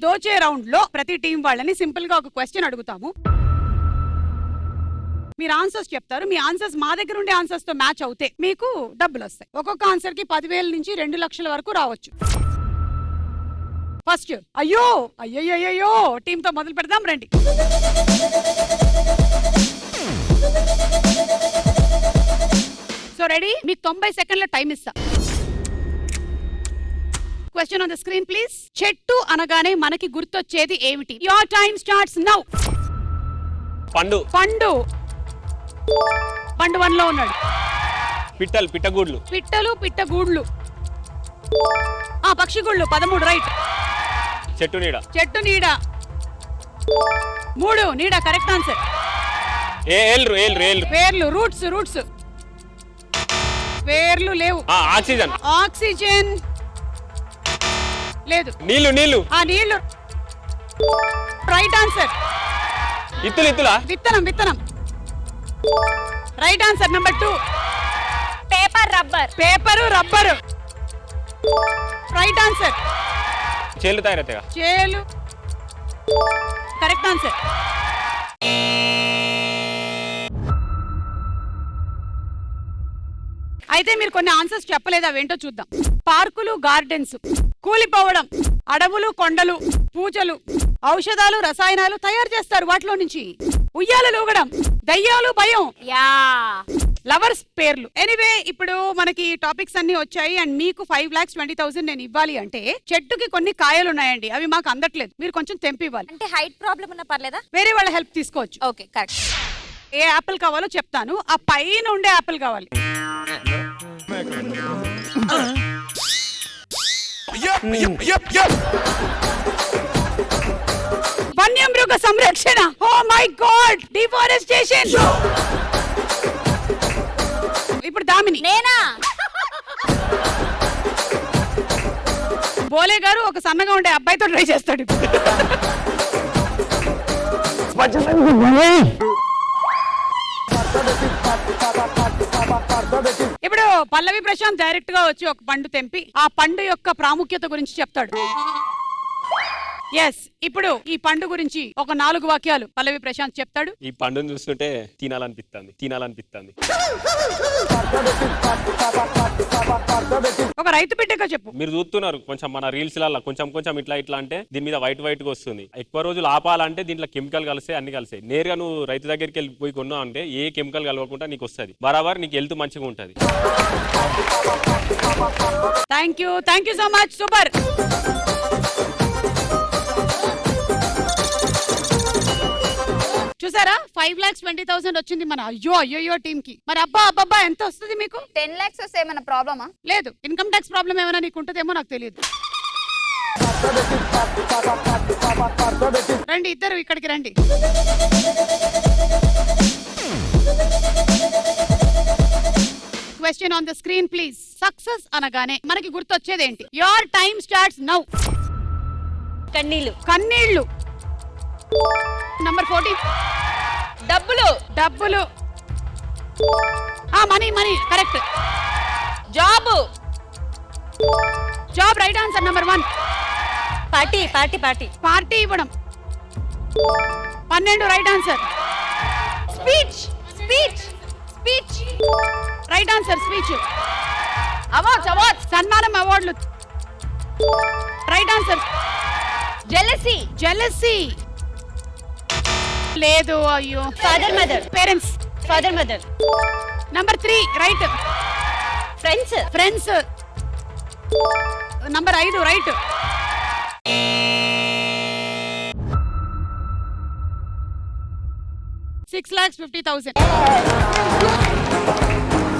దోచే round లో ప్రతి team వాళ్ళని సింపుల్ గా ఒక క్వశ్చన్ అడుగుతాము. మీరు ఆన్సర్స్ చెప్తారు. మీ ఆన్సర్స్ మా దగ్గర ఉండే ఆన్సర్స్ తో మ్యాచ్ అవుతే మీకు డబ్బులు వస్తాయి. ఒక్కొక్క ఆన్సర్ కి 10,000 నుంచి 2 లక్షల వరకు రావచ్చు. ఫస్ట్ అయ్యో టీమ్ తో మొదలు పెడదాం రండి. So ready? మీకు 90 సెకండ్ల టైం ఇస్తా. Question on the screen please. చెట్టు అనగానే మనకి గుర్తొచ్చేది ఏమిటి? Your time starts now. పండు. పండు. పండు 1 లో ఉన్నాడు. పిట్టగూడ్లు. పిట్టలు పిట్టగూడ్లు. పక్షిగూళ్ళు 13 రైట్. చెట్టు నీడ. చెట్టు నీడ 3. నీడ కరెక్ట్ ఆన్సర్. వేర్లు రూట్స్. వేర్లు లేవు. ఆక్సిజన్ లేదు. నీళ్లు. నీళ్లు రైట్ ఆన్సర్. విత్తనం right answer. Number 2 paper rubber right answer. చేలు తయారవుతాయి. చేలు కరెక్ట్ ఆన్సర్. అయితే మీరు కొన్ని ఆన్సర్స్ చెప్పలేదు, అవేంటో చూద్దాం. పార్కులు గార్డెన్స్, కూలిపోవడం, అడవులు కొండలు, పూజలు, ఔషధాలు రసాయనాలు తయారు చేస్తారు వాటిలో నుంచి. ఉయ్యాలు ఊగడం, దయ్యాలు భయం, లవర్స్ పేర్లు. ఎనీవే ఇప్పుడు మనకి టాపిక్స్ అన్ని వచ్చాయి అండ్ మీకు 5,20,000 నేను ఇవ్వాలి అంటే చెట్టుకి కొన్ని కాయలు ఉన్నాయండి, అవి మాకు అందట్లేదు. మీరు కొంచెం తెంపివ్వాలి. అంటే హైట్ ప్రాబ్లం ఉన్నా పర్లేదా? వేరే వాళ్ళ హెల్ప్ తీసుకోవచ్చు. Okay correct. ఏ యాపిల్ కావాలో చెప్తాను, ఆ పైన ఉండే యాపిల్ కావాలి. వన్యమృగ సంరక్షణ. Oh my god, deforestation. ఇప్పుడు దామిని. నేనా? బోలే గారు ఒక సన్నగా ఉండే అబ్బాయితో ట్రై చేస్తాడు. ఇప్పుడు పల్లవి ప్రశాంత్ డైరెక్ట్ గా వచ్చి ఒక పండు తెంపి ఆ పండు యొక్క ప్రాముఖ్యత గురించి చెప్తాడు. ఎస్, ఇప్పుడు ఈ పండు గురించి ఒక 4 వాక్యాలు పల్లవి ప్రశాంత్ చెప్తాడు. ఈ పండును చూస్తుంటే తినాలనిపిస్తుంది. ఒక రైతు బిడ్డగా చెప్పు. మీరు చూస్తున్నారు కొంచెం మన రీల్స్ లలో కొంచెం ఇట్లా అంటే దీని మీద వైట్ గా వస్తుంది. ఎక్కువ రోజులు ఆపాలంటే దీంట్లో కెమికల్ కలిసాయి, అన్ని కలిసాయి. నేరుగా నువ్వు రైతు దగ్గరికి వెళ్ళిపోయి కొన్నావు అంటే ఏ కెమికల్ కలవకుండా నీకు వస్తుంది, బరాబర్ నీకు హెల్త్ మంచిగా ఉంటుంది. Thank you so much. Super. చూసారా 5,20,000 వచ్చింది మన అయ్యో టీమ్ కి. మరి అబ్బా ఎంత వస్తుంది మీకు? 10 lakhs వస్తే ఏమైనా ప్రాబ్లమా? లేదు, ఇన్కమ్ ట్యాక్స్ ప్రాబ్లం ఏమైనా నీకు ఉంటుందేమో నాకు తెలియదు. రండి ఇద్దరు ఇక్కడికి రండి. Question on the screen please. Success అనగానే మనకి గుర్తొచ్చేది ఏంటి? Your time starts now. కన్నీళ్లు. నంబర్ 14 డబ్బులు. Money correct. Job right answer. Number 1 party ఇవ్వడం. 12 right answer. Speech right answer. Speech. Awards సన్మానం, అవార్డులు రైట్ ఆన్సర్. జెలసీ లేదు. అయ్యో. Father mother. Parents. Father mother. Number 3 right. Friends. Number 5 right. $6,50,000.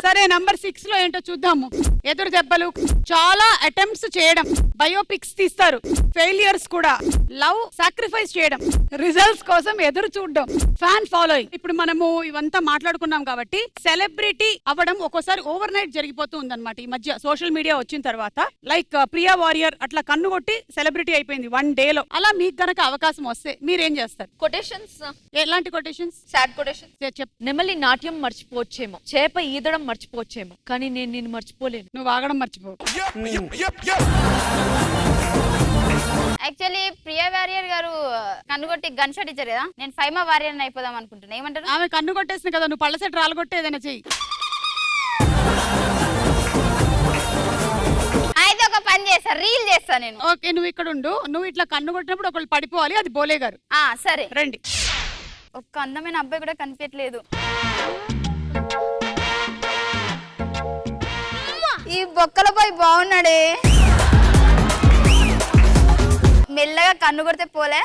సరే number 6 లో ఏంటో చూద్దాము. ఎదురు దెబ్బలు, చాలా అటెంప్ట్స్ చేయడం, బయోపిక్స్ తీస్తారు, ఫెయిలియర్స్ కూడా, లవ్ సాక్రిఫైస్ చేయడం, రిజల్ట్స్ కోసం ఎదురు చూడడం, ఫ్యాన్ ఫాలోయింగ్. ఇప్పుడు మనము ఇవంతా మాట్లాడుకున్నాం కాబట్టి సెలబ్రిటీ అవ్వడం ఒక్కోసారి ఓవర్ నైట్ జరిగిపోతూ ఉందన్నమాట. ఈ మధ్య సోషల్ మీడియా వచ్చిన తర్వాత లైక్ ప్రియా వారియర్ అట్లా కన్ను కొట్టి సెలబ్రిటీ అయిపోయింది 1 day లో. అలా మీకు గనక అవకాశం వస్తే మీరేం చేస్తారు? కొటేషన్స్. ఎలాంటి కొటేషన్స్? Sad quotations. చెప్పు. నెమలి నాట్యం మర్చిపోవచ్చేమో, చేప ఈదడం మర్చిపోవచ్చేమో, కానీ నేను నిన్ను మర్చిపోలేను. నువ్వు ఆగడం మర్చిపో. యాక్చువల్లీ ప్రియా కన్నుగొట్టి గన్ షాట్ ఇచ్చారు కదా, నేను ఫైమా వారియర్ అయిపోదాం అనుకుంటున్నా, ఏమంటారు? ఆమె కన్ను కొట్టేసింది కదా, నువ్వు పళ్ళ సెట్ రాలగొట్టే ఏదైనా చెయ్యి. అయితే ఒక పని చేస్తా, రీల్ చేస్తా నేను. ఓకే, నువ్వు ఇక్కడ ఉండు. నువ్వు ఇట్లా కన్ను కొట్టినప్పుడు ఒకళ్ళు పడిపోవాలి, అది బోలే గారు. సరే రండి. ఒక్క అందమైన అబ్బాయి కూడా కనిపించట్లేదు. ఈ బొక్కల పోయి బాగున్నాడే, మెల్లగా కన్ను కొడితే పోలే.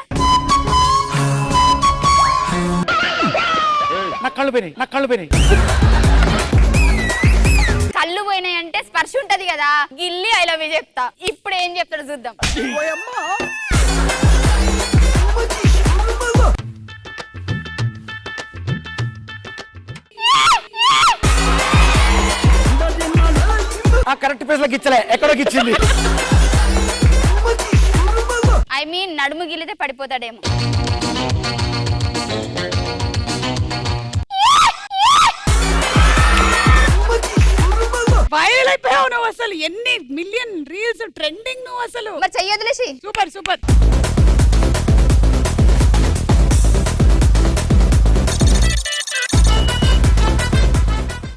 కళ్ళు పోయినాయి అంటే స్పర్శ ఉంటది కదా, గిల్లి ఐ లవ్ యూ చెప్తా. ఇప్పుడు ఏం చెప్తాడు చూద్దాం. కరెక్ట్ ప్లేస్ లో గిచ్చలే, ఎక్కడో గిచ్చింది. ఐ మీన్ నడుము గిల్లితే పడిపోతాడేమో. వైరల్ అయిపోయావు నువ్వు అసలు. ఎన్ని మిలియన్ రీల్స్ ట్రెండింగ్ నువ్వు అసలు. మరి చెయ్యొద్దులేసి. Super super.